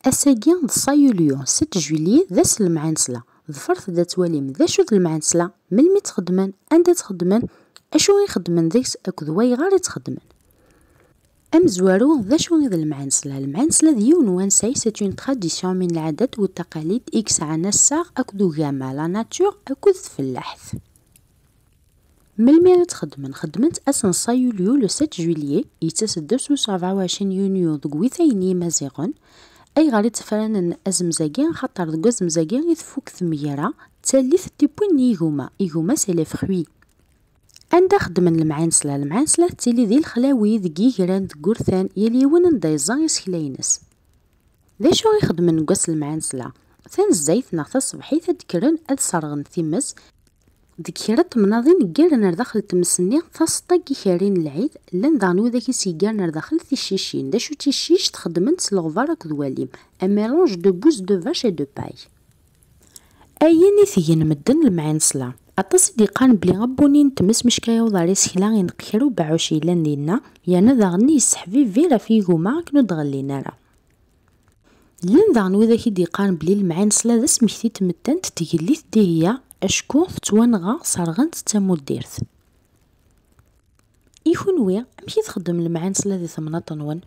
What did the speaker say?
أساكي د الصايوليو 6 جويلية ذاس المعنسلة ظفرت ذات واليم ذا شو المعنسلة ملمي تخدمن أنت تخدمن أشو يخدمن ذيكس أكد وايغار تخدمن أمزوارو ذا شو ذا المعنسلة ديون وانساي سيت اون تراديسيون من العادات والتقاليد إكس عنا الساغ أكدو غاما لا ناتور أكد فلاحث ملمي تخدمن خدمت أسن صايوليو لو 7 جويلية يتسد 27 يونيو دقويثيني مازيغون أي غادي تفرانن أزمزاكي خاطر دكو أزمزاكي يتفوك ثميرة تاليث تيبوين يغوما سي لي فخوي عند خدمن المعنسلة تيلي ذي الخلاوي ذكي غران ذكورثان يلي ونن دايزا يسكلاينس ذا شو يخدمن كواس المعنسلة ثان الزيت ناغ تصبحي تذكرن أد صرغن ثيمس ذكرت مناضين كيرن داخل تمسني تصطا كيكارين العيد لان دانو ذاك سيكارن داخل تيشيشين دا شو تيشيش تخدمن سلغفار اكد واليم ان ميلونج دو بوز دو فاش اي دو باي ايني ثيين مدن المعنسلة اطاس دي قان بلي غبونين تمس مشكايا وضاري سكلا ينقحرو بعوشي لان دينا يانا داغني يسحفي فيرا فيكوما كنو دغلينا راه لان دانو ذاك دي قان بلي المعنسلة ذا سميثي تمتنت تيجليت دي هي أشكون فتوانغا صارغنت تاموديرث إيكون ويا أمشي تخدم المعنسلة ذي ثمنة طنون